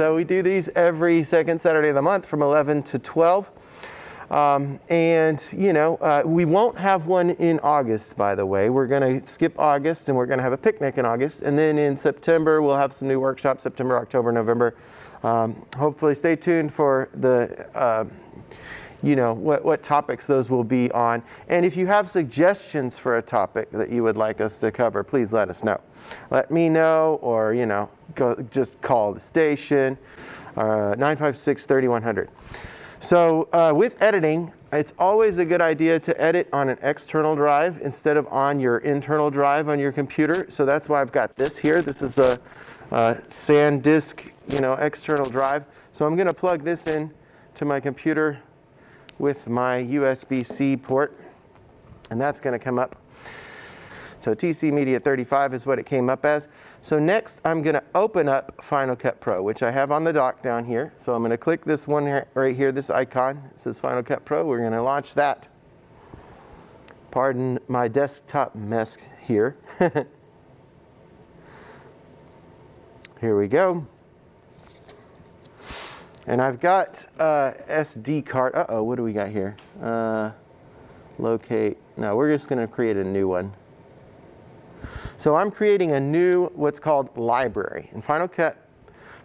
So we do these every second Saturday of the month from 11 to 12. We won't have one in August, by the way. We're going to skip August, and we're going to have a picnic in August. And then in September, we'll have some new workshops, September, October, November. Hopefully stay tuned for the, what topics those will be on. And if you have suggestions for a topic that you would like us to cover, please let us know. Let me know, or, just call the station, 956-3100. So with editing, it's always a good idea to edit on an external drive instead of on your internal drive on your computer. So that's why I've got this here. This is a SanDisk, external drive. So I'm going to plug this in to my computer with my USB-C port, and that's going to come up. So TCMedia 35 is what it came up as. So next, I'm going to open up Final Cut Pro, which I have on the dock down here. So I'm going to click this one right here, this icon. It says Final Cut Pro. We're going to launch that. Pardon my desktop mess here. Here we go. And I've got SD card. Uh-oh, what do we got here? Locate. No, we're just going to create a new one. So I'm creating a new, what's called library. And Final Cut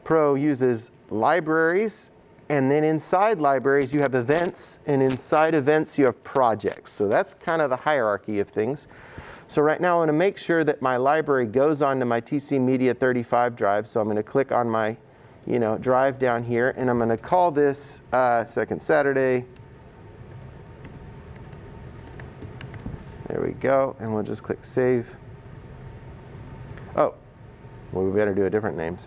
Pro uses libraries, and then inside libraries you have events, and inside events you have projects. So that's kind of the hierarchy of things. So right now I want to make sure that my library goes onto my TCMedia 35 drive. So I'm going to click on my drive down here, and I'm going to call this Second Saturday. There we go, and we'll just click Save. Oh, well, we better do a different name.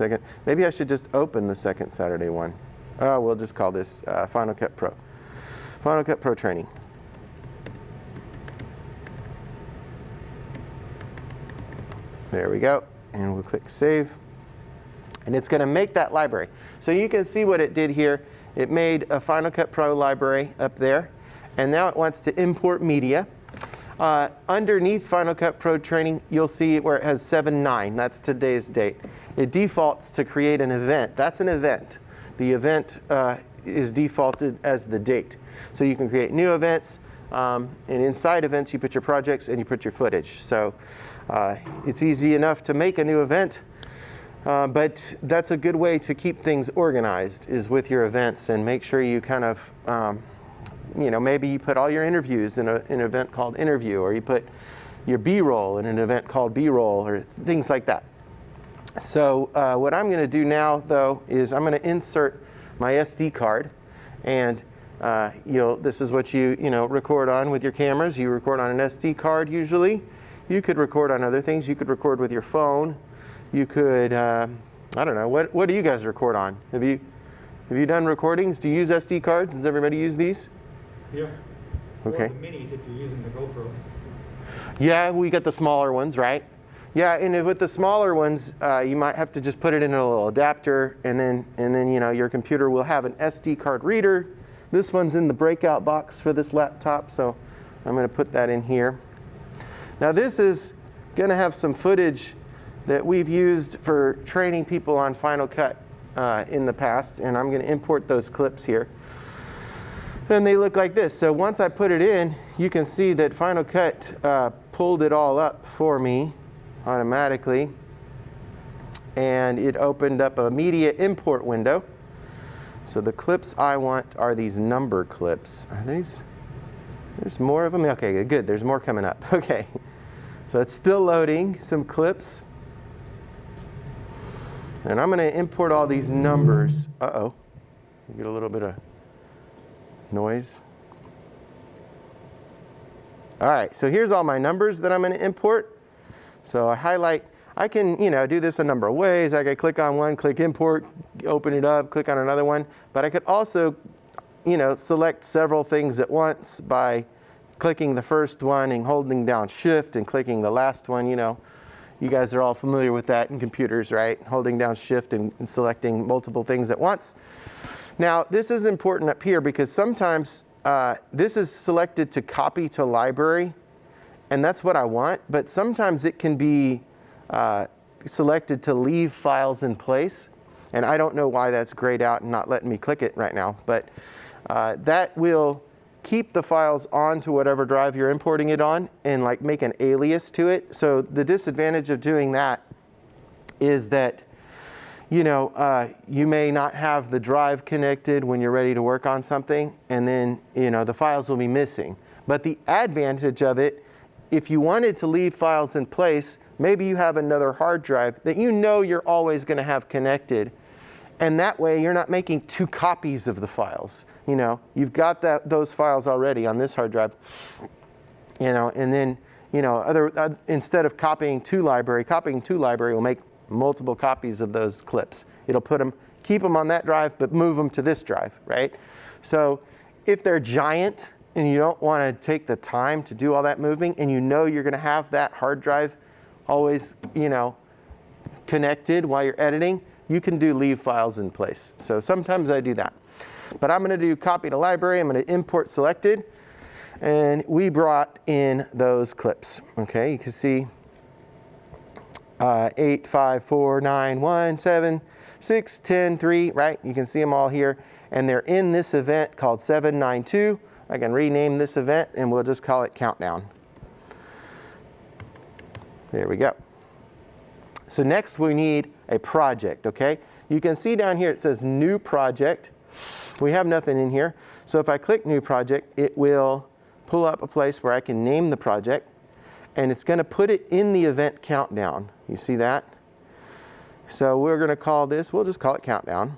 Maybe I should just open the Second Saturday one. Oh, we'll just call this Final Cut Pro. Final Cut Pro Training. There we go, and we'll click Save. And it's going to make that library. So you can see what it did here. It made a Final Cut Pro library up there, and now it wants to import media. Underneath Final Cut Pro Training, you'll see where it has 7/9. That's today's date. It defaults to create an event. That's an event. The event is defaulted as the date. So you can create new events, and inside events you put your projects and you put your footage. So it's easy enough to make a new event, but that's a good way to keep things organized, is with your events, and make sure you kind of maybe you put all your interviews in an event called Interview, or you put your B-roll in an event called B-roll, or things like that. So what I'm going to do now, though, is I'm going to insert my SD card, and this is what you record on with your cameras. You record on an SD card usually. You could record on other things. You could record with your phone. You could I don't know, what do you guys record on? Have you done recordings? Do you use SD cards? Does everybody use these? Yeah. Okay. Or the minis if you're using the GoPro. Yeah, we got the smaller ones, right? Yeah, and with the smaller ones, you might have to just put it in a little adapter, and then your computer will have an SD card reader. This one's in the breakout box for this laptop, so I'm going to put that in here. Now this is going to have some footage that we've used for training people on Final Cut in the past, and I'm going to import those clips here. And they look like this. So once I put it in, you can see that Final Cut pulled it all up for me automatically, and it opened up a media import window. So the clips I want are these number clips. Are these? There's more of them? Okay, good. There's more coming up. Okay. So it's still loading some clips. And I'm going to import all these numbers. Uh-oh. Get a little bit of noise. All right, so here's all my numbers that I'm going to import. So I highlight. I can, do this a number of ways. I could click on one, click import, open it up, click on another one. But I could also, select several things at once by clicking the first one and holding down Shift and clicking the last one. You guys are all familiar with that in computers, right? Holding down Shift and selecting multiple things at once. Now, this is important up here because sometimes this is selected to copy to library, and that's what I want. But sometimes it can be selected to leave files in place. And I don't know why that's grayed out and not letting me click it right now, but that will keep the files onto whatever drive you're importing it on and like make an alias to it. So the disadvantage of doing that is that you may not have the drive connected when you're ready to work on something, and then the files will be missing. But the advantage of it, if you wanted to leave files in place, maybe you have another hard drive that you're always going to have connected, and that way you're not making 2 copies of the files. You've got those files already on this hard drive, and then instead of copying to library will make multiple copies of those clips. It'll keep them on that drive, but move them to this drive, right? So if they're giant and you don't want to take the time to do all that moving, and you're going to have that hard drive always, connected while you're editing, you can do leave files in place. So sometimes I do that. But I'm going to do copy to library. I'm going to import selected, and we brought in those clips. Okay, you can see 8, 5, 4, 9, 1, 7, 6, 10, 3, right? You can see them all here. And they're in this event called 792. I can rename this event, and we'll just call it countdown. There we go. So next we need a project, okay? You can see down here it says new project. We have nothing in here. So if I click new project, it will pull up a place where I can name the project, and it's going to put it in the event countdown. You see that? So we're going to call this, we'll just call it countdown.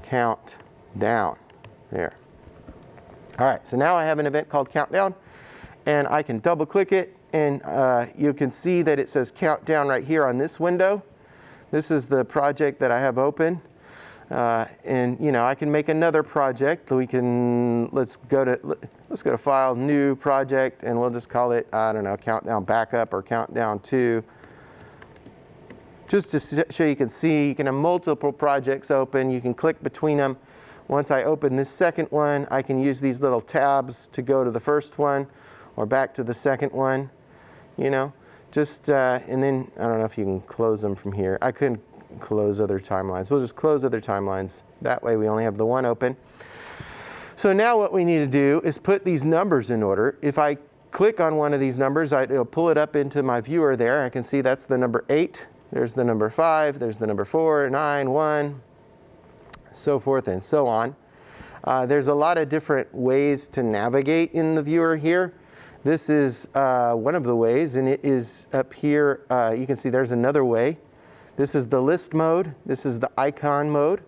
Countdown. There. All right, so now I have an event called countdown, and I can double click it, and you can see that it says countdown right here on this window. This is the project that I have open. And I can make another project. Let's go to file, new project, and we'll just call it, I don't know, countdown backup or countdown 2. Just to show you can see, you can have multiple projects open. You can click between them. Once I open this second one, I can use these little tabs to go to the first one or back to the second one, and then I don't know if you can close them from here. I couldn't close other timelines. We'll just close other timelines. That way we only have the one open. So now what we need to do is put these numbers in order. If I click on one of these numbers, it'll pull it up into my viewer there. I can see that's the number 8. There's the number 5. There's the number 4, 9, 1, so forth and so on. There's a lot of different ways to navigate in the viewer here. This is one of the ways, and it is up here. You can see there's another way. This is the list mode. This is the icon mode.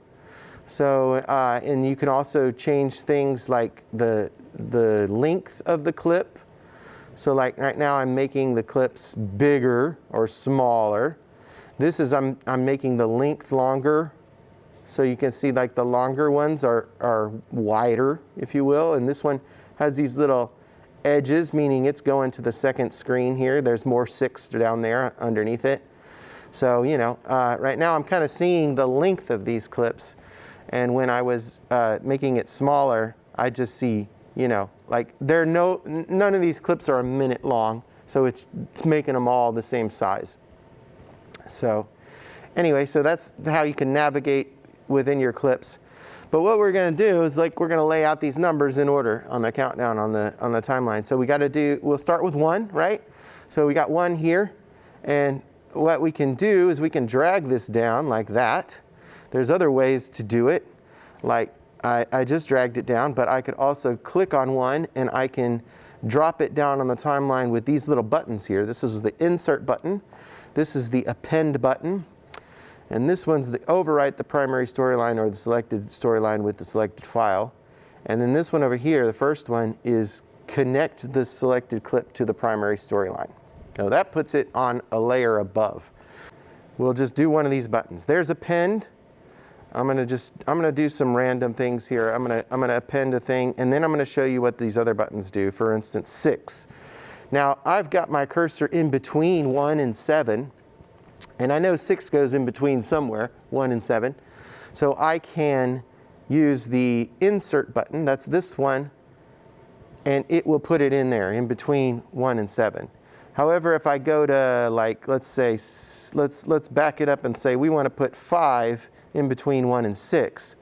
So, and you can also change things like the length of the clip. So like right now I'm making the clips bigger or smaller. This is, I'm making the length longer. So you can see like the longer ones are wider, if you will. And this one has these little edges, meaning it's going to the second screen here. There's more 6 down there underneath it. So, right now I'm kind of seeing the length of these clips. And when I was making it smaller, I just see, like none of these clips are a minute long. So it's making them all the same size. So anyway, so that's how you can navigate within your clips. But what we're going to do is we're going to lay out these numbers in order on the countdown on the timeline. So we'll start with 1, right? So we got 1 here, and what we can do is we can drag this down like that. There's other ways to do it, like I just dragged it down, but I could also click on 1 and I can drop it down on the timeline with these little buttons here. This is the insert button. This is the append button. And this one's the overwrite the primary storyline or the selected storyline with the selected file. And then this one over here, the first one, is connect the selected clip to the primary storyline. Now that puts it on a layer above. We'll just do one of these buttons. There's append. I'm gonna do some random things here. I'm gonna append a thing, and then I'm gonna show you what these other buttons do. For instance, 6. Now I've got my cursor in between 1 and 7. And I know 6 goes in between somewhere, 1 and 7. So I can use the insert button, that's this one, and it will put it in there in between 1 and 7. However, if I go to, like, let's say, let's back it up and say we want to put 5 in between 1 and 6.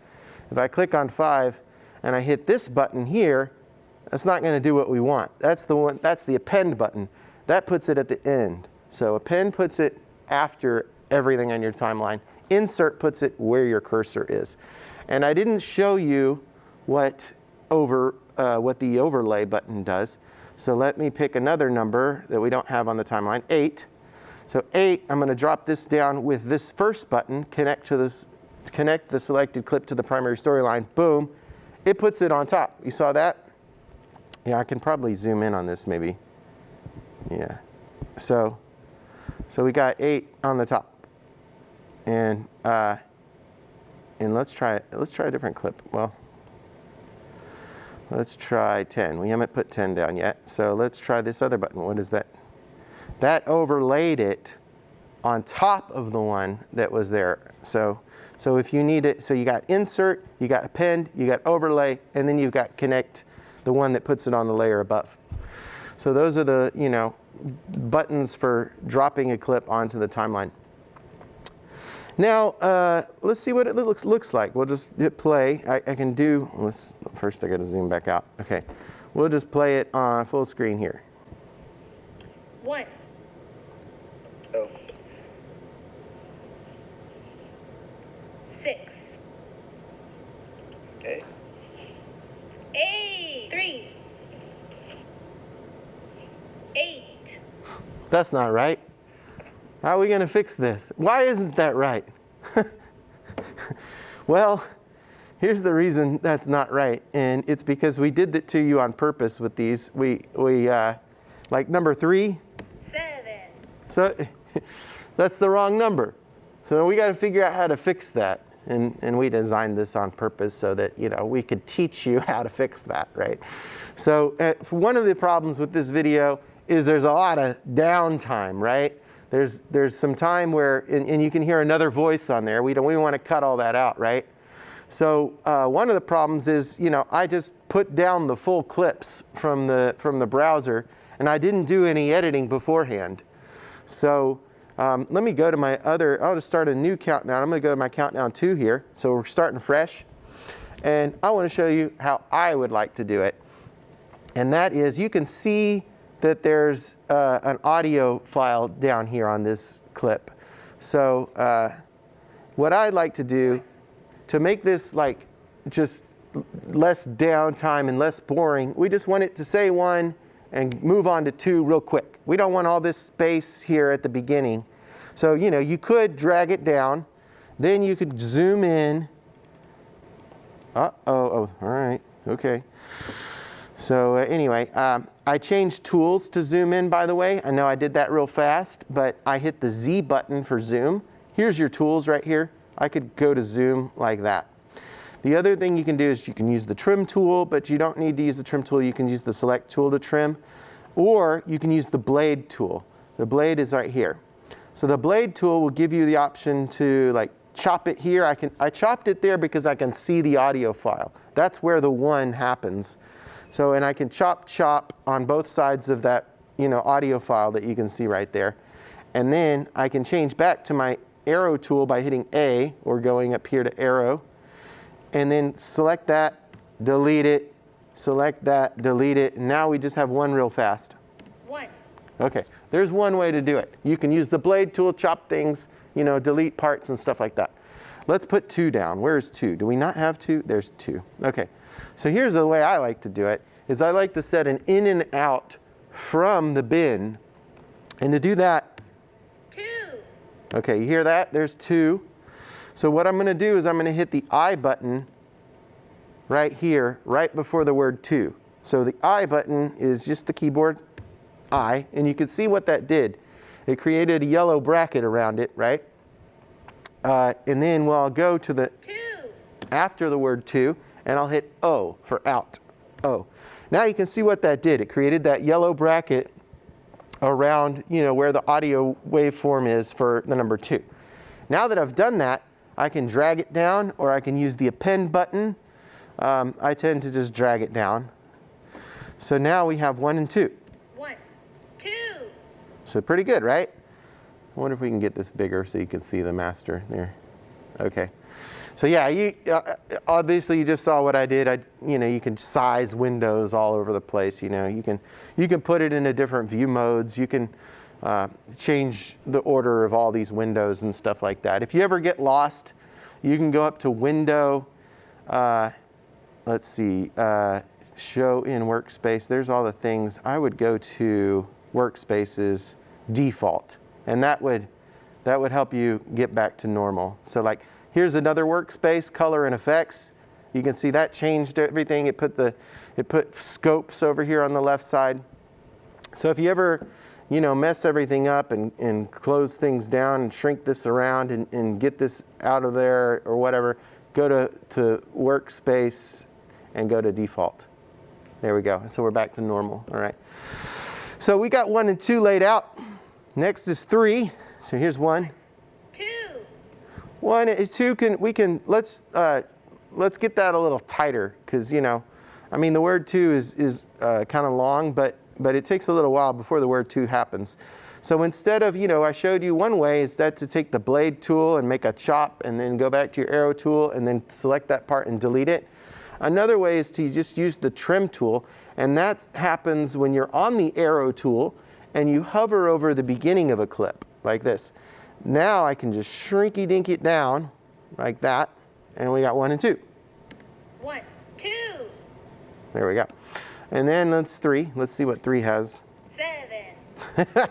If I click on 5 and I hit this button here, that's not going to do what we want. That's the append button. That puts it at the end. So append puts it after everything on your timeline. Insert puts it where your cursor is. And I didn't show you what the overlay button does. So let me pick another number that we don't have on the timeline, 8. So 8, I'm going to drop this down with this first button, connect the selected clip to the primary storyline. Boom. It puts it on top. You saw that? Yeah, I can probably zoom in on this maybe. Yeah. So we got 8 on the top. And let's try a different clip. Well, let's try 10. We haven't put 10 down yet. So let's try this other button. What is that? That overlaid it on top of the one that was there. So if you need it, so you got insert, you got append, you got overlay, and then you've got connect, the one that puts it on the layer above. So those are the, buttons for dropping a clip onto the timeline. Now, let's see what it looks like. We'll just hit play. I can do, first I got to zoom back out. Okay, we'll just play it on full screen here. 1. Oh. 6. Okay. 8. 3. 8. That's not right. How are we going to fix this? Why isn't that right? Well, here's the reason that's not right, and it's because we did it to you on purpose with these. We like number 3. 7. So that's the wrong number. So we got to figure out how to fix that, and we designed this on purpose so that we could teach you how to fix that, right? So one of the problems with this video is there's a lot of downtime, right? There's some time where, and you can hear another voice on there. We want to cut all that out, right? So one of the problems is, I just put down the full clips from the browser, and I didn't do any editing beforehand. So let me go to my I'll just start a new countdown. I'm going to go to my countdown 2 here. So we're starting fresh. And I want to show you how I would like to do it. And that is, you can see that there's an audio file down here on this clip. So what I'd like to do to make this like just less downtime and less boring, we just want it to say 1 and move on to 2 real quick. We don't want all this space here at the beginning. So you could drag it down, then you could zoom in. Oh, all right, okay. So anyway, I changed tools to zoom in, by the way. I know I did that real fast, but I hit the Z button for zoom. Here's your tools right here. I could go to zoom like that. The other thing you can do is you can use the trim tool, but you don't need to use the trim tool. You can use the select tool to trim, or you can use the blade tool. The blade is right here. So the blade tool will give you the option to like chop it here. I chopped it there because I can see the audio file. That's where the 1 happens. So, and I can chop on both sides of that, audio file that you can see right there. And then I can change back to my arrow tool by hitting A or going up here to arrow. And then select that, delete it, select that, delete it. And now we just have 1 real fast. 1. Okay, there's one way to do it. You can use the blade tool, chop things, delete parts and stuff like that. Let's put 2 down. Where's 2? Do we not have 2? There's 2. Okay. So here's the way I like to do it, is I like to set an in and out from the bin. And to do that, 2. okay, you hear that? There's 2. So what I'm going to do is I'm going to hit the I button right here, right before the word 2. So the I button is just the keyboard I, and you can see what that did. It created a yellow bracket around it, right? And then I'll go to the 2. after the word 2, and I'll hit O for out. O. Now you can see what that did. It created that yellow bracket around, where the audio waveform is for the number 2. Now that I've done that, I can drag it down, or I can use the append button. I tend to just drag it down. So now we have 1 and 2. 1, 2. So pretty good, right? I wonder if we can get this bigger so you can see the master there. Okay. So yeah, you obviously you just saw what I did. You can size windows all over the place. You can put it into different view modes. You can change the order of all these windows and stuff like that. If you ever get lost, you can go up to Window. Let's see, Show in Workspace. There's all the things. I would go to Workspaces Default, and that would help you get back to normal. So like, here's another workspace, Color and Effects. You can see that changed everything. It put scopes over here on the left side. So if you ever, mess everything up and close things down and shrink this around and get this out of there or whatever, go to Workspace and go to Default. There we go. So we're back to normal. All right. So we got 1 and 2 laid out. Next is 3. So here's 1. 2. 1 and 2 let's get that a little tighter, because the word 2 is kind of long, but it takes a little while before the word 2 happens. So instead of, I showed you one way is that to take the blade tool and make a chop and then go back to your arrow tool and then select that part and delete it. Another way is to just use the trim tool, and that happens when you're on the arrow tool and you hover over the beginning of a clip like this. Now I can just shrinky dink it down like that, and we got 1 and 2. 1, 2. There we go. And then that's 3. Let's see what 3 has. 7.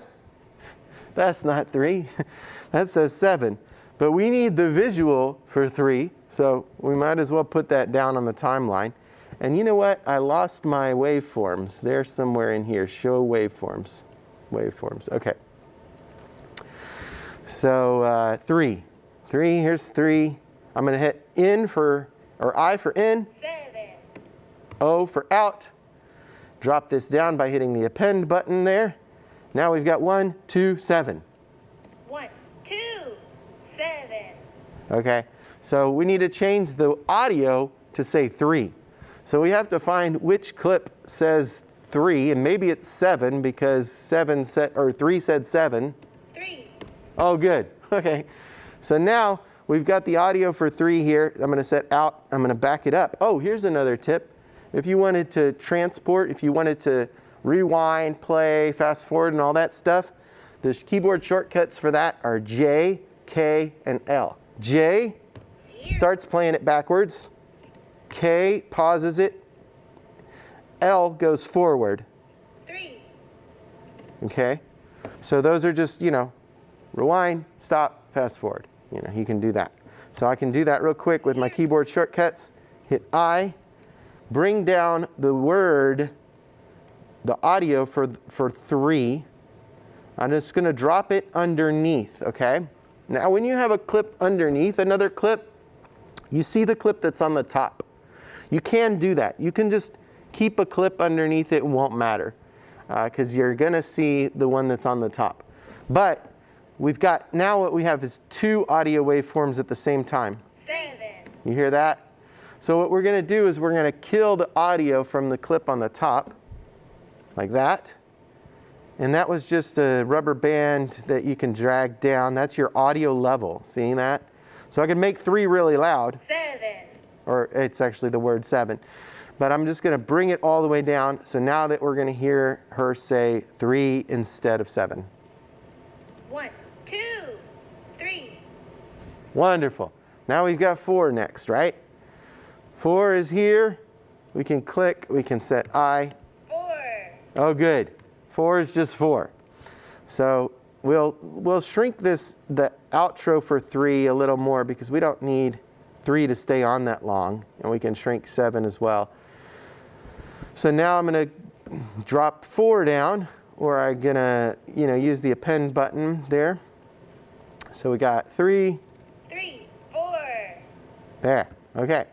That's not 3. That says 7. But we need the visual for 3, so we might as well put that down on the timeline. And you know what? I lost my waveforms. They're somewhere in here. Show waveforms. Waveforms. Okay. So 3. Here's 3. I'm going to hit I for in. 7. O for out. Drop this down by hitting the append button there. Now we've got 1, 2, 7. 1, 2, 7. Okay, so we need to change the audio to say 3. So we have to find which clip says 3, and maybe it's 7 because 3 said 7. 3. Oh, good. Okay, so now we've got the audio for 3 here. I'm going to set out. I'm going to back it up. Oh, here's another tip. If you wanted to transport, if you wanted to rewind, play, fast forward, and all that stuff, the keyboard shortcuts for that are J, K, and L. J starts playing it backwards. K pauses it. L goes forward. 3. Okay? So those are just, rewind, stop, fast forward. You can do that. So I can do that real quick with my keyboard shortcuts. Hit I. Bring down the audio for 3. I'm just going to drop it underneath, okay? Now, when you have a clip underneath another clip, you see the clip that's on the top. You can do that. You can just keep a clip underneath it, it won't matter, because you're going to see the one that's on the top. But now what we have is 2 audio waveforms at the same time. 7. You hear that? So what we're going to do is we're going to kill the audio from the clip on the top, like that. And that was just a rubber band that you can drag down. That's your audio level. Seeing that? So I can make 3 really loud. 7. Or it's actually the word 7. But I'm just going to bring it all the way down. So now that we're going to hear her say 3 instead of 7. 1, 2, 3. Wonderful. Now we've got 4 next, right? 4 is here. We can click. We can set I. 4. Oh, good. 4 is just 4. So we'll shrink the outro for 3 a little more because we don't need 3 to stay on that long, and we can shrink 7 as well. So now I'm going to drop 4 down, or I'm going to use the append button there. So we got 3. 3, 4. There. Okay.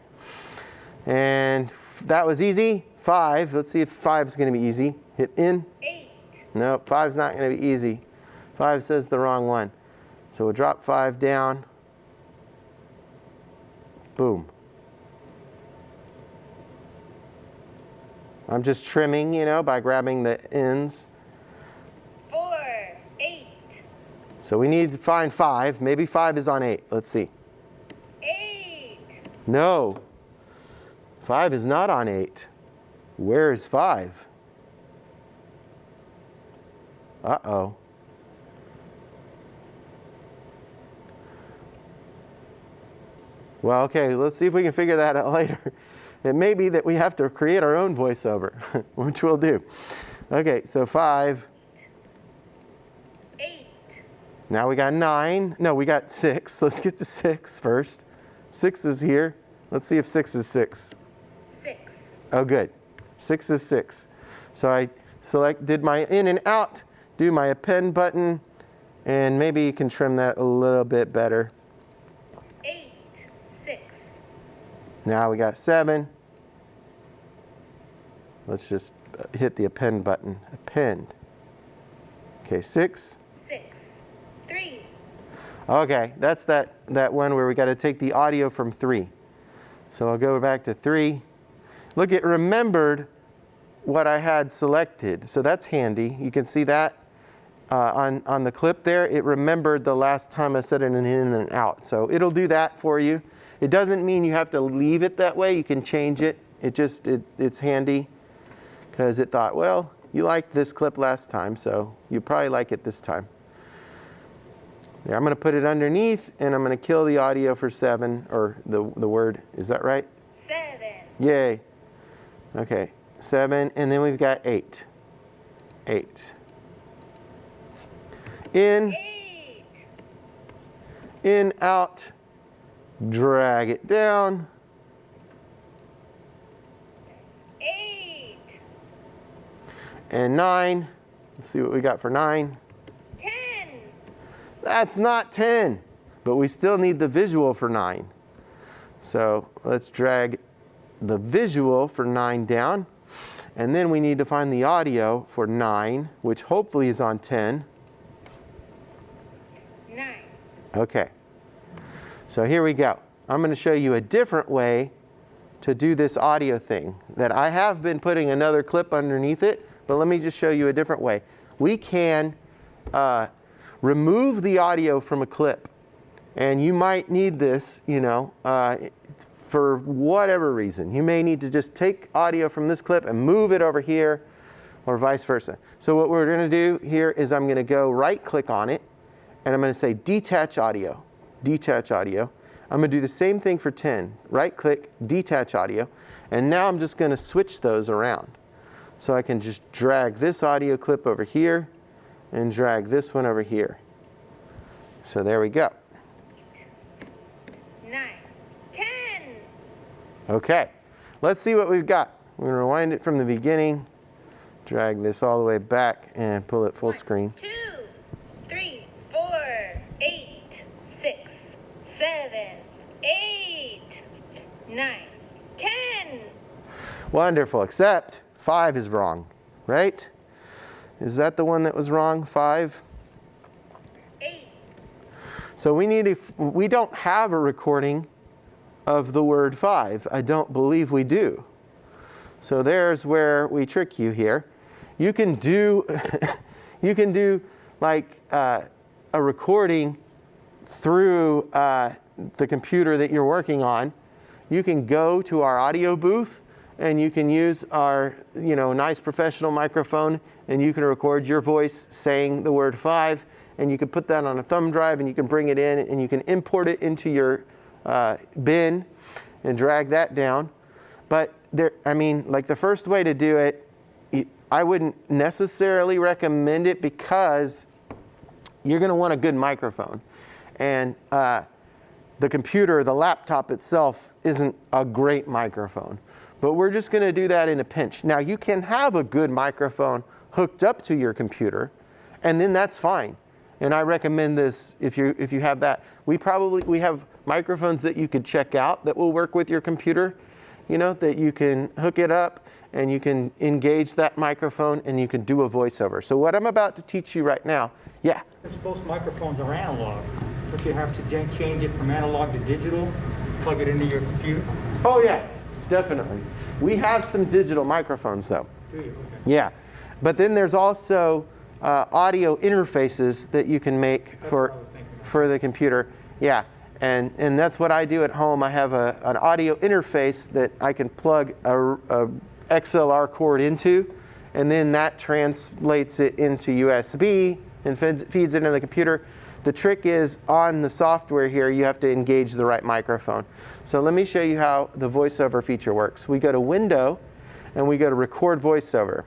And that was easy. 5. Let's see if 5 is going to be easy. Hit in. 8. Nope, 5's not going to be easy. 5 says the wrong one. So we'll drop 5 down. Boom. I'm just trimming, by grabbing the ends. 4, 8. So we need to find 5. Maybe 5 is on 8. Let's see. 8. No. 5 is not on 8. Where is 5? Uh-oh. Well, okay, let's see if we can figure that out later. It may be that we have to create our own voiceover, which we'll do. Okay, so 5. 8. Now we got 9. No, we got 6. Let's get to 6 first. 6 is here. Let's see if 6 is 6. 6. Oh, good. 6 is 6. So I did my in and out, do my append button, and maybe you can trim that a little bit better. 8. 6. Now we got 7. Let's just hit the append button. Append. Okay, 6. 6. 3. Okay, that's that one where we got to take the audio from 3. So I'll go back to 3. Look, it remembered what I had selected. So that's handy. You can see that on the clip there. It remembered the last time I set it in and out. So it'll do that for you. It doesn't mean you have to leave it that way. You can change it. It's handy because it thought, well, you liked this clip last time, so you probably like it this time. There, I'm going to put it underneath, and I'm going to kill the audio for 7, or the word. Is that right? 7. Yay. Okay, 7, and then we've got 8. 8. In, 8. in, out, drag it down. 8. And 9. Let's see what we got for 9. 10. That's not 10, but we still need the visual for 9. So let's drag the visual for 9 down. And then we need to find the audio for 9, which hopefully is on 10. 9. Okay. So here we go. I'm going to show you a different way to do this audio thing that I have been putting another clip underneath it, but let me just show you a different way. We can remove the audio from a clip, and you might need this, for whatever reason. You may need to just take audio from this clip and move it over here, or vice versa. So what we're going to do here is I'm going to go right-click on it, and I'm going to say detach audio. Detach audio. I'm going to do the same thing for 10. Right-click, detach audio, and now I'm just going to switch those around. So I can just drag this audio clip over here and drag this one over here. So there we go. 9. 10. Okay, let's see what we've got. We're going to rewind it from the beginning, drag this all the way back, and pull it full 1, screen. 2, 3, 4, 8, 6, 7, 8, 9, 10. Wonderful, except 5 is wrong, right? Is that the one that was wrong, 5? 8. So we don't have a recording of the word 5. I don't believe we do. So there's where we trick you here. You can do, like a recording through the computer that you're working on. You can go to our audio booth and you can use our nice professional microphone, and you can record your voice saying the word 5, and you can put that on a thumb drive and you can bring it in and you can import it into your bin and drag that down. But the first way to do it, I wouldn't necessarily recommend it because you're going to want a good microphone. And the computer, the laptop itself, isn't a great microphone. But we're just going to do that in a pinch. Now, you can have a good microphone hooked up to your computer, and then that's fine. And I recommend this if you have that. We have microphones that you could check out that will work with your computer, that you can hook it up and you can engage that microphone and you can do a voiceover. So what I'm about to teach you right now, yeah. Most microphones are analog, but you have to change it from analog to digital, plug it into your computer. Oh yeah, definitely. We have some digital microphones though. Do you? Okay. Yeah, but then there's also audio interfaces that you can make what I was thinking. for the computer. Yeah, and that's what I do at home. I have an audio interface that I can plug a XLR cord into, and then that translates it into USB and feeds it into the computer. The trick is on the software here, you have to engage the right microphone. So let me show you how the voiceover feature works. We go to Window, and we go to Record Voiceover.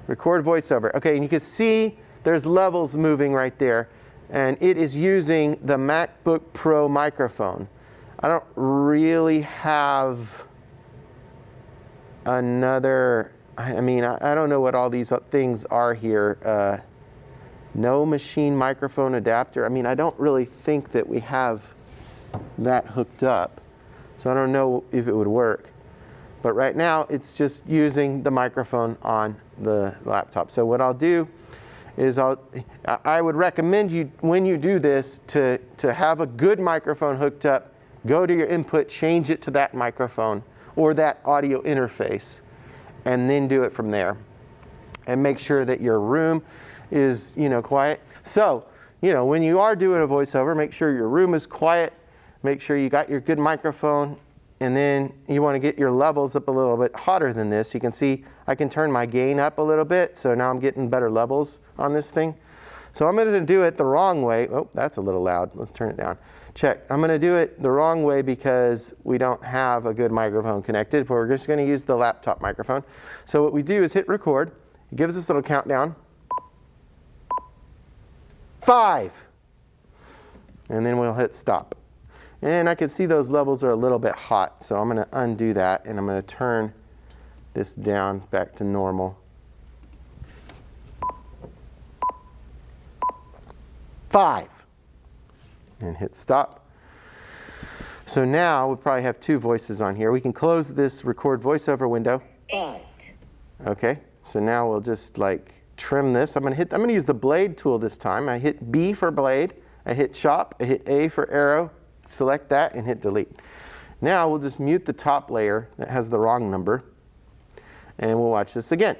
Record Voiceover. Okay, and you can see there's levels moving right there, and it is using the MacBook Pro microphone. I don't really have another, I mean, I don't know what all these things are here. No machine microphone adapter. I mean, I don't really think that we have that hooked up, so I don't know if it would work. But right now, it's just using the microphone on the laptop. So what I'll do is I would recommend you, when you do this, to have a good microphone hooked up, go to your input, change it to that microphone or that audio interface, and then do it from there. And make sure that your room is, quiet. So, when you are doing a voiceover, make sure your room is quiet, make sure you got your good microphone, and then you want to get your levels up a little bit hotter than this. You can see I can turn my gain up a little bit, so now I'm getting better levels on this thing. So I'm going to do it the wrong way. Oh, that's a little loud. Let's turn it down. Check. I'm going to do it the wrong way because we don't have a good microphone connected, but we're just going to use the laptop microphone. So what we do is hit record. It gives us a little countdown. 5. And then we'll hit stop. And I can see those levels are a little bit hot, so I'm going to undo that, and I'm going to turn this down back to normal. 5. And hit stop. So now we probably have 2 voices on here. We can close this record voiceover window. 8. Okay, so now we'll just trim this. I'm going to use the blade tool this time. I hit B for blade. I hit chop. I hit A for arrow. Select that and hit delete. Now we'll just mute the top layer that has the wrong number, and we'll watch this again.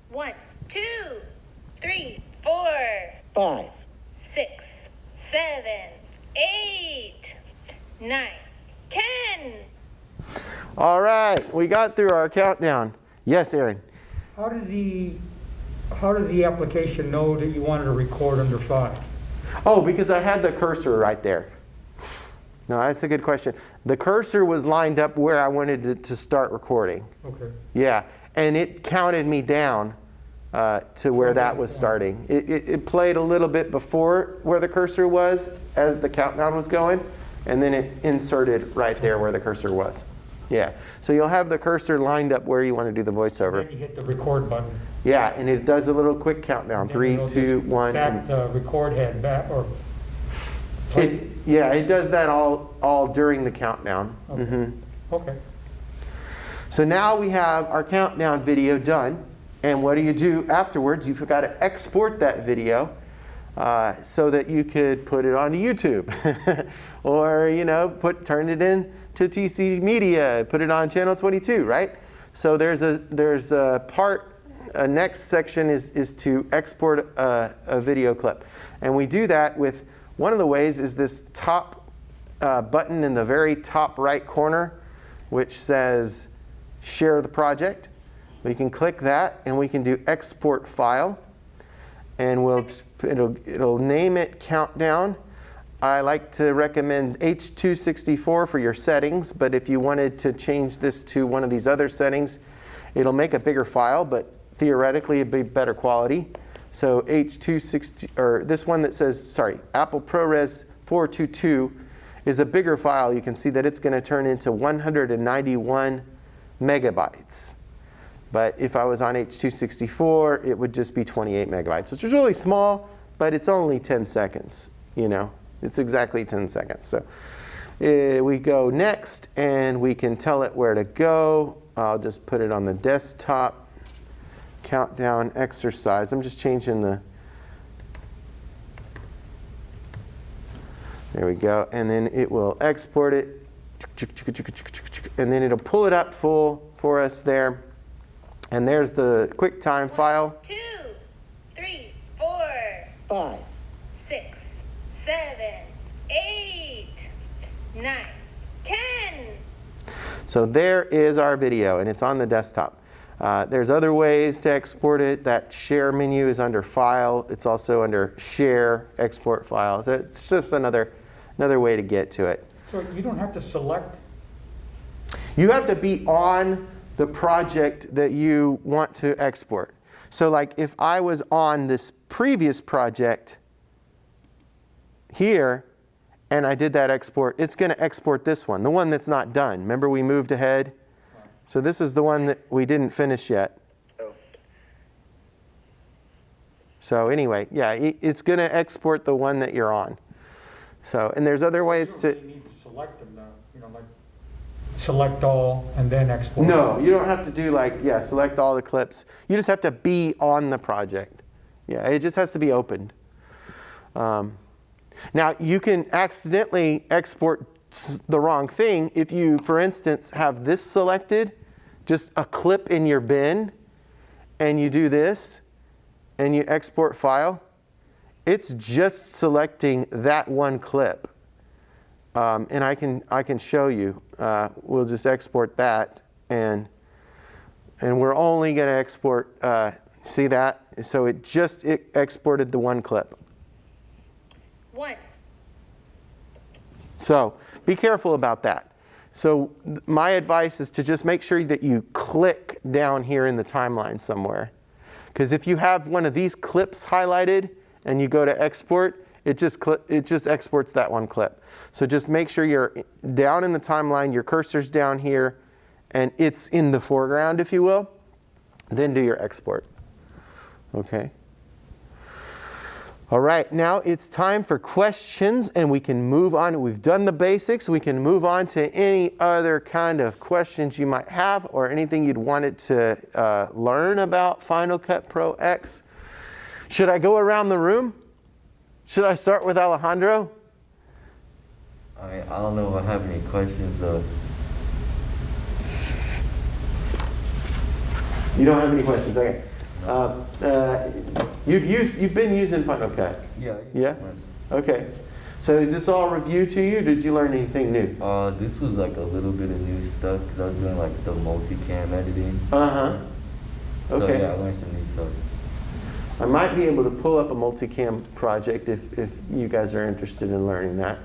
1, 2, 3, 4, 5, 6, 7, 8, 9, 10. All right, we got through our countdown. Yes, Aaron. How did the application know that you wanted to record under 5? Oh, because I had the cursor right there. No, that's a good question. The cursor was lined up where I wanted it to start recording. Okay. Yeah, and it counted me down to where that was starting. It played a little bit before where the cursor was as the countdown was going, and then it inserted right there where the cursor was. Yeah, so you'll have the cursor lined up where you want to do the voiceover. Then you hit the record button. Yeah, and it does a little quick countdown. Then 3, it'll 2, just 1. Back the record head back, or It does that all during the countdown. okay. Mm-hmm. Okay. So now we have our countdown video done. And what do you do afterwards? You've got to export that video so that you could put it onto YouTube, or turn it in to TCMedia, put it on channel 22, right? So there's a part. Next section is to export a video clip, and we do that with one of the ways is this top button in the very top right corner, which says Share the Project. We can click that, and we can do Export File, and it'll name it Countdown. I like to recommend H.264 for your settings, but if you wanted to change this to one of these other settings, it'll make a bigger file, but theoretically it'd be better quality. So H.260, or this one that says, Apple ProRes 422 is a bigger file. You can see that it's going to turn into 191 megabytes. But if I was on H.264, it would just be 28 megabytes, which is really small, but it's only 10 seconds, It's exactly 10 seconds. So we go next, and we can tell it where to go. I'll just put it on the desktop. Countdown exercise. I'm just changing the. There we go. And then it will export it. And then it'll pull it up full for us there. And there's the QuickTime file. 2, 5, 6, 7, 8, 9, 10. So there is our video, and it's on the desktop. There's other ways to export it. That share menu is under File. It's also under Share, Export File. So it's just another way to get to it. So you don't have to select. You have to be on the project that you want to export. So like if I was on this previous project here, and I did that export, it's going to export this one, the one that's not done. Remember we moved ahead? So this is the one that we didn't finish yet. Oh. So anyway, yeah, it's going to export the one that you're on. So, and there's other ways You to... don't really need to select them though. You know, like select all and then export. No, you don't have to do like, yeah, select all the clips. You just have to be on the project. Yeah, it just has to be opened. Now, you can accidentally export the wrong thing if you, for instance, have this selected, just a clip in your bin, and you do this, and you export file. It's just selecting that one clip. And I can show you. We'll just export that, and we're only going to export. See that? So it exported the one clip. 1. So be careful about that. So my advice is to just make sure that you click down here in the timeline somewhere, because if you have one of these clips highlighted and you go to export, it just exports that one clip. So just make sure you're down in the timeline, your cursor's down here, and it's in the foreground, if you will. Then do your export. Okay. All right, now it's time for questions, and we can move on. We've done the basics. We can move on to any other kind of questions you might have, or anything you'd wanted to learn about Final Cut Pro X. Should I go around the room? Should I start with Alejandro? I don't know if I have any questions though. You don't have any questions, okay. You've been using Final Cut? Yeah. Yeah? Okay. So is this all review to you? Did you learn anything new? This was like a little bit of new stuff because I was doing like the multicam editing. Uh-huh. Okay. So yeah, I learned some new stuff. I might be able to pull up a multicam project if you guys are interested in learning that.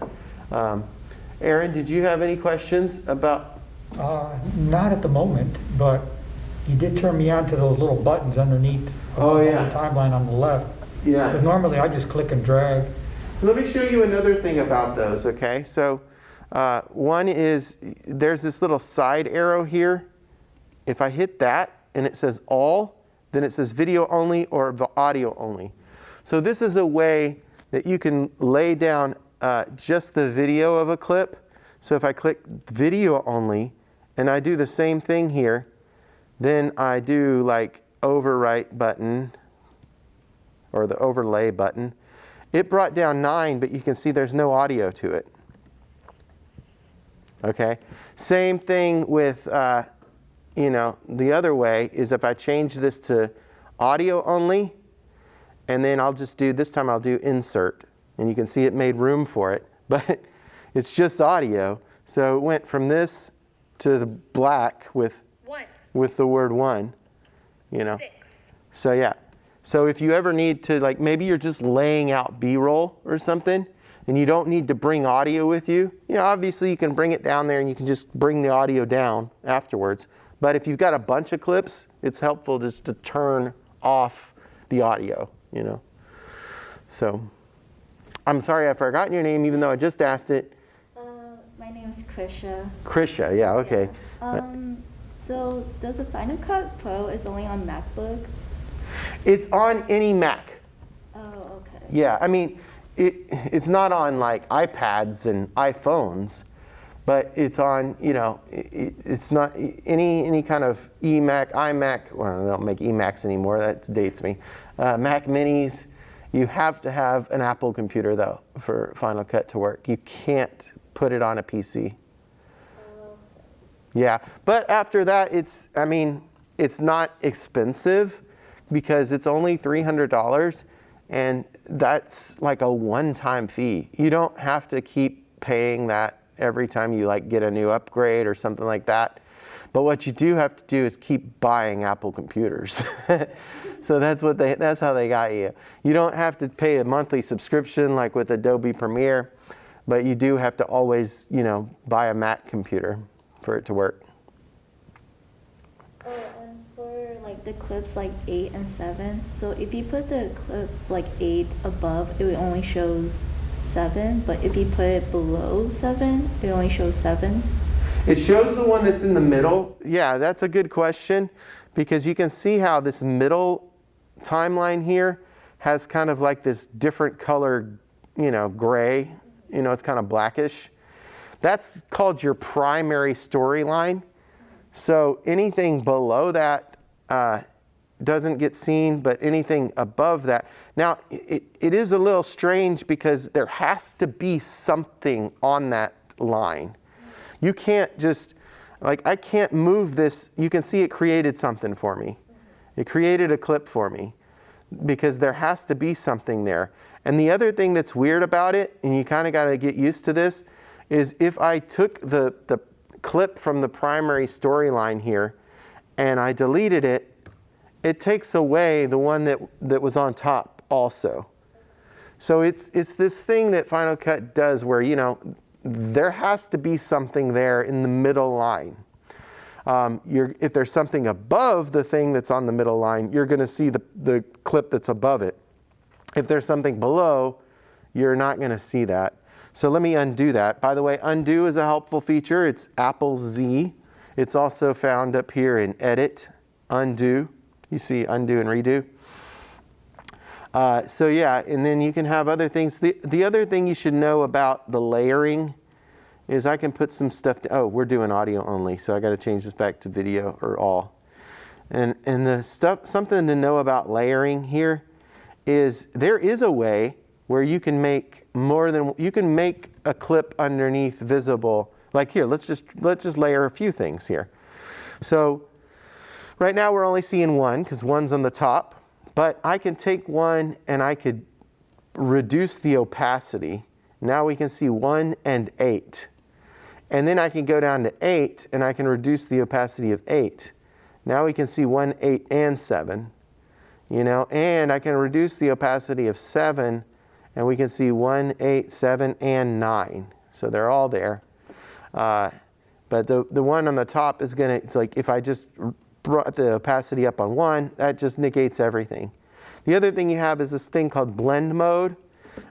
Aaron, did you have any questions about? Not at the moment, but you did turn me on to those little buttons underneath Oh, yeah. the timeline on the left. Yeah. Because normally I just click and drag. Let me show you another thing about those, okay? So one is, there's this little side arrow here. If I hit that and it says all, then it says video only or audio only. So this is a way that you can lay down just the video of a clip. So if I click video only and I do the same thing here, then I do like overwrite button or the overlay button. It brought down 9, but you can see there's no audio to it. Okay. Same thing with, the other way is if I change this to audio only, and then I'll just do, this time I'll do insert. And you can see it made room for it, but it's just audio. So it went from this to the black with 1. With the word 1, 6. So yeah. So if you ever need to, like maybe you're just laying out B-roll or something, and you don't need to bring audio with you, obviously you can bring it down there and you can just bring the audio down afterwards. But if you've got a bunch of clips, it's helpful just to turn off the audio, So I'm sorry I've forgotten your name, even though I just asked it. My name is Krisha. Krisha, yeah, okay. So does the Final Cut Pro is only on MacBook? It's on any Mac. Oh, okay. Yeah, I mean, it's not on like iPads and iPhones, but it's on, it's not any kind of iMac, well, they don't make eMacs anymore, that dates me. Mac Minis, you have to have an Apple computer though for Final Cut to work. You can't put it on a PC. Yeah, but after that, it's not expensive because it's only $300, And that's like a one-time fee. You don't have to keep paying that every time you like get a new upgrade or something like that. But what you do have to do is keep buying Apple computers. So that's how they got you. You don't have to pay a monthly subscription like with Adobe Premiere, but you do have to always, buy a Mac computer for it to work. Oh, and for like the clips like 8 and 7, so if you put the clip like 8 above, it only shows 7, but if you put it below 7, it only shows 7. It shows the one that's in the middle. Yeah, that's a good question, because you can see how this middle timeline here has kind of like this different color, gray. It's kind of blackish. That's called your primary storyline. So anything below that doesn't get seen, but anything above that. Now, it is a little strange because there has to be something on that line. You can't just, I can't move this. You can see it created something for me. It created a clip for me because there has to be something there. And the other thing that's weird about it, and you kind of got to get used to this, is if I took the clip from the primary storyline here and I deleted it, it takes away the one that was on top also. So it's this thing that Final Cut does where, there has to be something there in the middle line. If there's something above the thing that's on the middle line, you're going to see the clip that's above it. If there's something below, you're not going to see that. So let me undo that. By the way, undo is a helpful feature. It's Apple Z. It's also found up here in Edit, Undo. You see undo and redo. So yeah, and then you can have other things. The other thing you should know about the layering is I can put some stuff. Oh, we're doing audio only, so I got to change this back to video or all. And the stuff, something to know about layering here is there is a way where you can make you can make a clip underneath visible. Like here, let's just layer a few things here. So right now we're only seeing one because one's on the top, but I can take one and I could reduce the opacity. Now we can see 1 and 8. And then I can go down to 8 and I can reduce the opacity of 8. Now we can see 1, 8, and 7. And I can reduce the opacity of 7 and we can see 1, 8, 7, and 9. So they're all there. But the one on the top is it's like if I just brought the opacity up on 1, that just negates everything. The other thing you have is this thing called blend mode.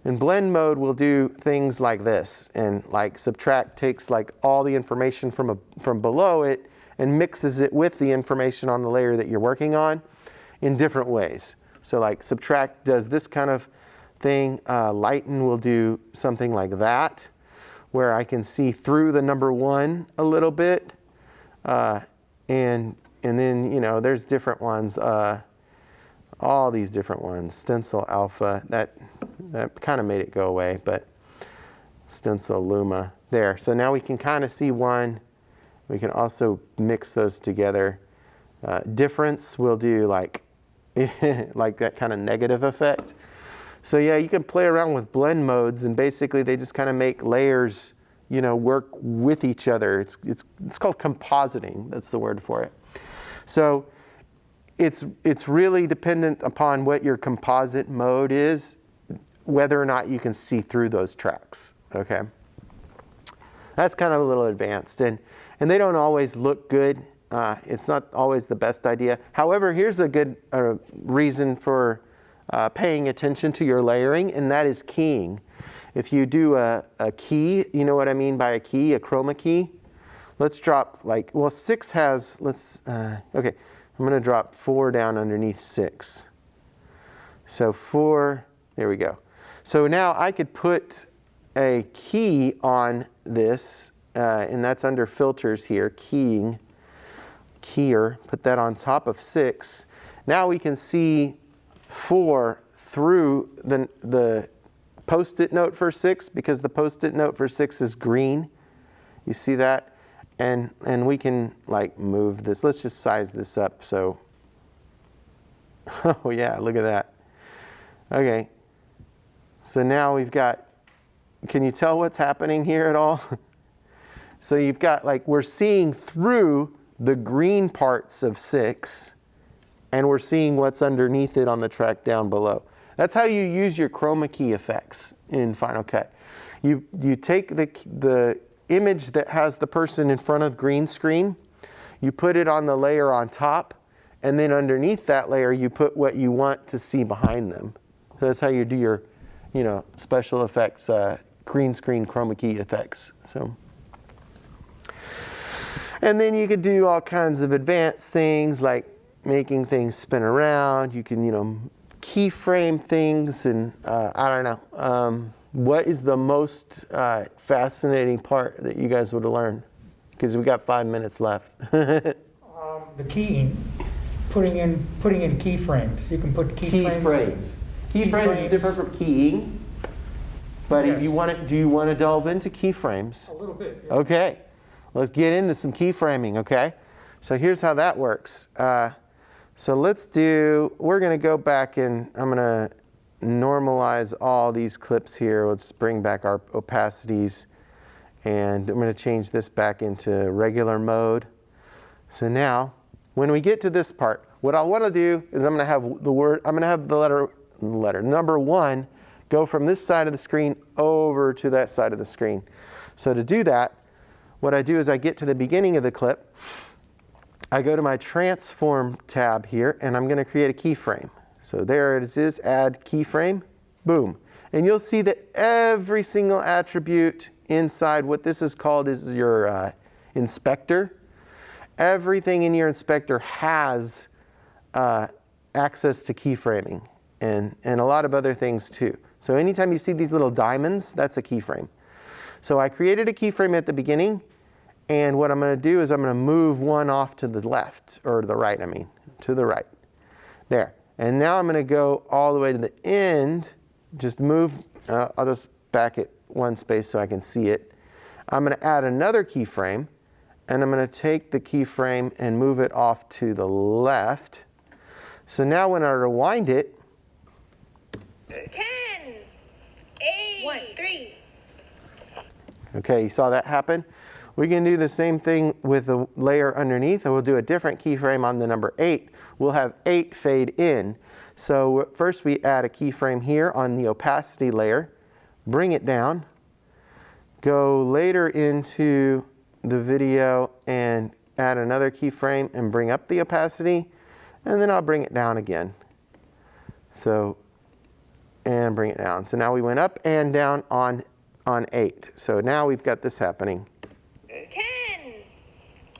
And blend mode will do things like this. And like subtract takes like all the information from below it and mixes it with the information on the layer that you're working on in different ways. So like subtract does this kind of thing. Lighten will do something like that, where I can see through the number 1 a little bit. And then, there's different ones. All these different ones. Stencil Alpha, that kind of made it go away, but Stencil Luma. There. So now we can kind of see one. We can also mix those together. Difference will do like that kind of negative effect. So yeah, you can play around with blend modes, and basically they just kind of make layers, work with each other. It's called compositing. That's the word for it. So it's really dependent upon what your composite mode is, whether or not you can see through those tracks. Okay, that's kind of a little advanced, and they don't always look good. It's not always the best idea. However, here's a good reason for paying attention to your layering, and that is keying. If you do a key, you know what I mean by a key, a chroma key. Let's drop 6 has, okay, I'm going to drop 4 down underneath 6. So 4, there we go. So now I could put a key on this, and that's under filters here, keying, keyer, put that on top of 6. Now we can see 4 through the post-it note for 6, because the post-it note for 6 is green. You see that? And we can move this. Let's just size this up. So, oh yeah, look at that. Okay. So now we've got, can you tell what's happening here at all? So you've got, like, we're seeing through the green parts of 6, and we're seeing what's underneath it on the track down below. That's how you use your chroma key effects in Final Cut. You take the image that has the person in front of green screen, you put it on the layer on top, and then underneath that layer you put what you want to see behind them. So that's how you do your, special effects, green screen chroma key effects. So. And then you could do all kinds of advanced things like making things spin around. You can, keyframe things, and I don't know. What is the most fascinating part that you guys would have learned? Because we got 5 minutes left. The keying, putting in keyframes. You can put keyframes. Keyframes is different from keying. But Okay. if you want to, do you want to delve into keyframes? A little bit. Yeah. Okay, let's get into some keyframing, okay? So here's how that works. So we're going to go back and I'm going to normalize all these clips here. Let's bring back our opacities. And I'm going to change this back into regular mode. So now, when we get to this part, what I want to do is I'm going to have the letter number 1 go from this side of the screen over to that side of the screen. So to do that, what I do is I get to the beginning of the clip, I go to my transform tab here, and I'm going to create a keyframe. So there it is, add keyframe, boom. And you'll see that every single attribute inside what this is called is your inspector. Everything in your inspector has access to keyframing and a lot of other things too. So anytime you see these little diamonds, that's a keyframe. So I created a keyframe at the beginning, and what I'm going to do is I'm going to move one off to the left, or the right, to the right. There. And now I'm going to go all the way to the end, just move, I'll just back it one space so I can see it. I'm going to add another keyframe, and I'm going to take the keyframe and move it off to the left. So now when I rewind it, 10, 8, 1, 3. okay, you saw that happen? We can do the same thing with the layer underneath, and we'll do a different keyframe on the number 8. We'll have 8 fade in. So first we add a keyframe here on the opacity layer, bring it down, go later into the video and add another keyframe and bring up the opacity, and then I'll bring it down again. So, and bring it down. So now we went up and down on 8. So now we've got this happening. 10,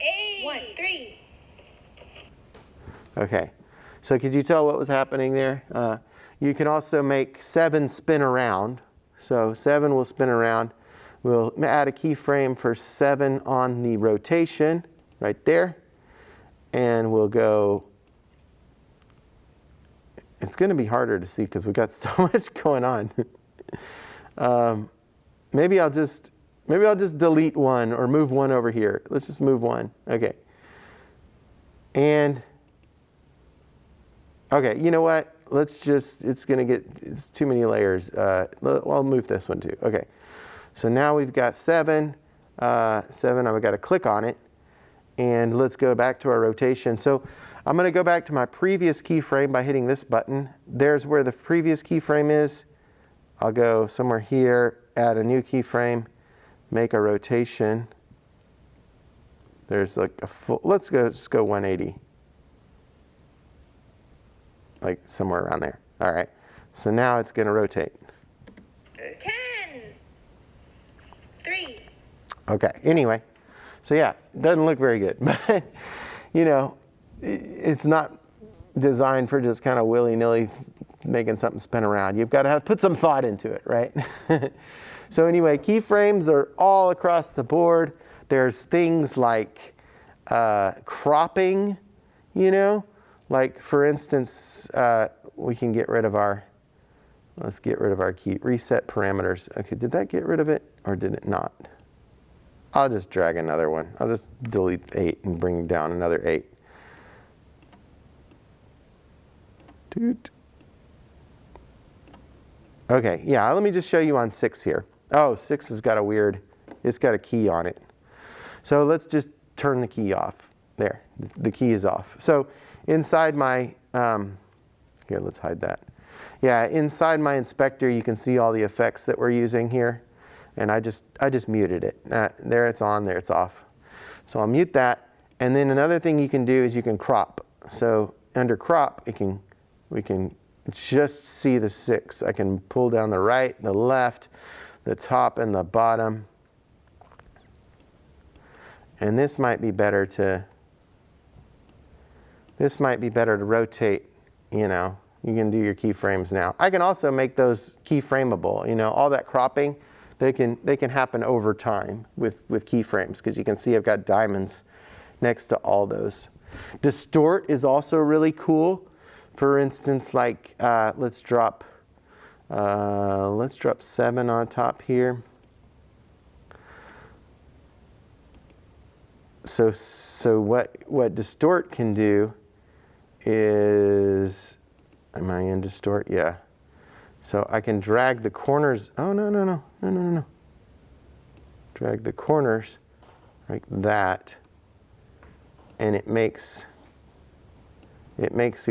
8, 1, 3. Okay, so could you tell what was happening there? You can also make 7 spin around. So 7 will spin around. We'll add a keyframe for 7 on the rotation right there. And we'll go, it's going to be harder to see because we've got so much going on. Maybe I'll just delete one or move one over here. Let's just move one. Okay. And, okay, you know what? It's too many layers. I'll move this one too. Okay. So now we've got 7. 7, I've got to click on it. And let's go back to our rotation. So I'm going to go back to my previous keyframe by hitting this button. There's where the previous keyframe is. I'll go somewhere here, add a new keyframe, make a rotation. There's like a full, let's go 180. Like somewhere around there. All right. So now it's going to rotate. 10, 3. Okay. Anyway. So yeah, it doesn't look very good, but it's not designed for just kind of willy-nilly making something spin around. You've got to put some thought into it, right? So anyway, keyframes are all across the board. There's things like cropping, like for instance, we can get rid of let's get rid of our key, reset parameters. Okay, did that get rid of it or did it not? I'll just drag another one. I'll just delete 8 and bring down another 8. Doot. Okay, yeah, let me just show you on 6 here. Oh, 6 has got a weird, it's got a key on it. So let's just turn the key off. There, the key is off. So inside my, here, let's hide that. Yeah, inside my inspector, you can see all the effects that we're using here. And I just muted it. There it's on, there it's off. So I'll mute that. And then another thing you can do is you can crop. So under crop, we can just see the 6. I can pull down the right, the left, the top, and the bottom. And this might be better to rotate, you know. You can do your keyframes now. I can also make those keyframeable. You know, all that cropping, they can happen over time with keyframes, because you can see I've got diamonds next to all those. Distort is also really cool. For instance, like let's drop 7 on top here. So what distort can do is, am I in distort? Yeah. So I can drag the corners. Oh, no. Drag the corners like that, and it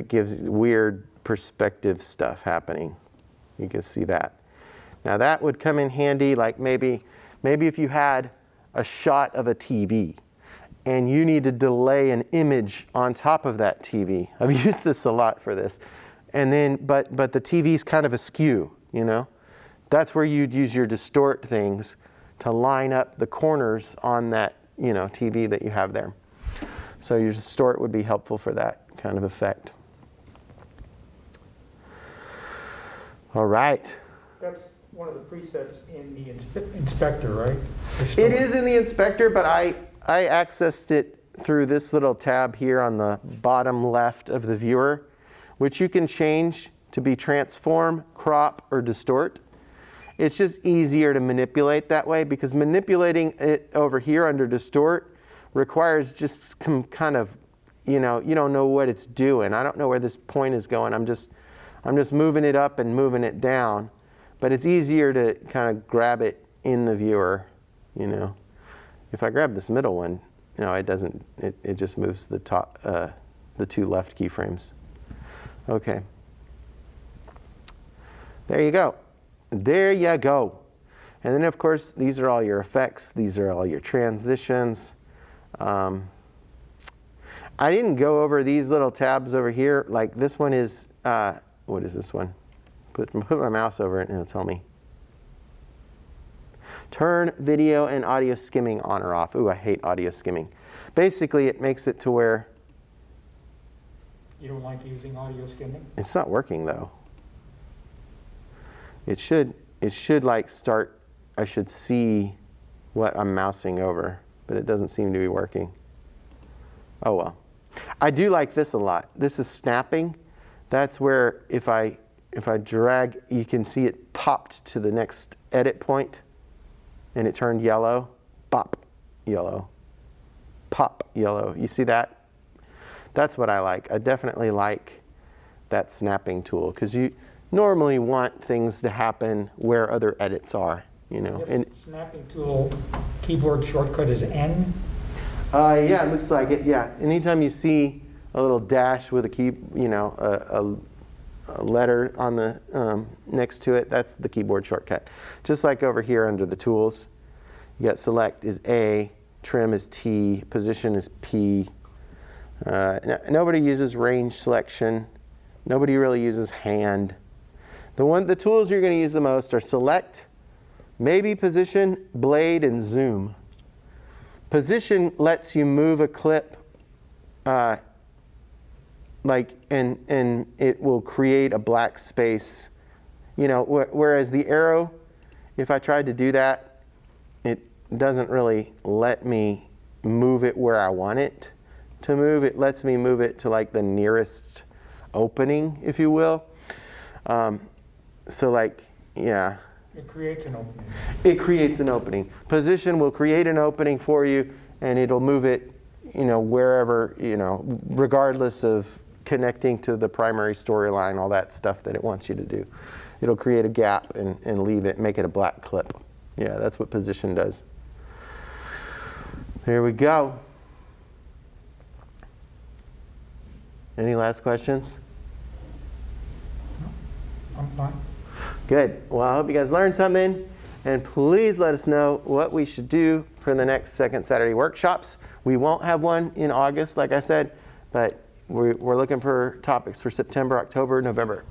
gives weird perspective stuff happening. You can see that. Now that would come in handy, like maybe if you had a shot of a TV and you need to delay an image on top of that TV. I've used this a lot for this. And then, but the TV's kind of askew, you know? That's where you'd use your distort things to line up the corners on that, you know, TV that you have there. So your distort would be helpful for that kind of effect. All right. That's one of the presets in the inspector, right? It is in the inspector, but I accessed it through this little tab here on the bottom left of the viewer, which you can change to be transform, crop, or distort. It's just easier to manipulate that way, because manipulating it over here under distort requires just some kind of, you don't know what it's doing. I don't know where this point is going. I'm just moving it up and moving it down. But it's easier to kind of grab it in the viewer, you know. If I grab this middle one, no, it doesn't. It just moves the top, the 2 left keyframes. Okay. There you go. There you go. And then, of course, these are all your effects. These are all your transitions. I didn't go over these little tabs over here. Like this one is, what is this one? Put my mouse over it and it'll tell me. Turn video and audio skimming on or off. Ooh, I hate audio skimming. Basically, it makes it to where... You don't like using audio skimming? It's not working, though. It should like start, I should see what I'm mousing over, but it doesn't seem to be working. Oh, well. I do like this a lot. This is snapping. That's where if I drag, you can see it popped to the next edit point, and it turned yellow. Pop, yellow. Pop, yellow. You see that? That's what I like. I definitely like that snapping tool, because you normally want things to happen where other edits are, you know. And snapping tool, keyboard shortcut is N? Yeah, it looks like it, yeah. Anytime you see a little dash with a key, you know, a letter on the next to it, that's the keyboard shortcut. Just like over here under the tools, you got select is A, trim is T, position is P. Nobody uses range selection. Nobody really uses hand. The tools you're going to use the most are select, maybe position, blade, and zoom. Position lets you move a clip, and it will create a black space. You know, whereas the arrow, if I tried to do that, it doesn't really let me move it where I want it to move. It lets me move it to like the nearest opening, if you will. So like, yeah. It creates an opening. It creates an opening. Position will create an opening for you, and it'll move it, you know, wherever, you know, regardless of connecting to the primary storyline, all that stuff that it wants you to do. It'll create a gap and leave it, make it a black clip. Yeah, that's what position does. There we go. Any last questions? I'm fine. Good. Well, I hope you guys learned something. And please let us know what we should do for the next Second Saturday workshops. We won't have one in August, like I said, but we're looking for topics for September, October, November.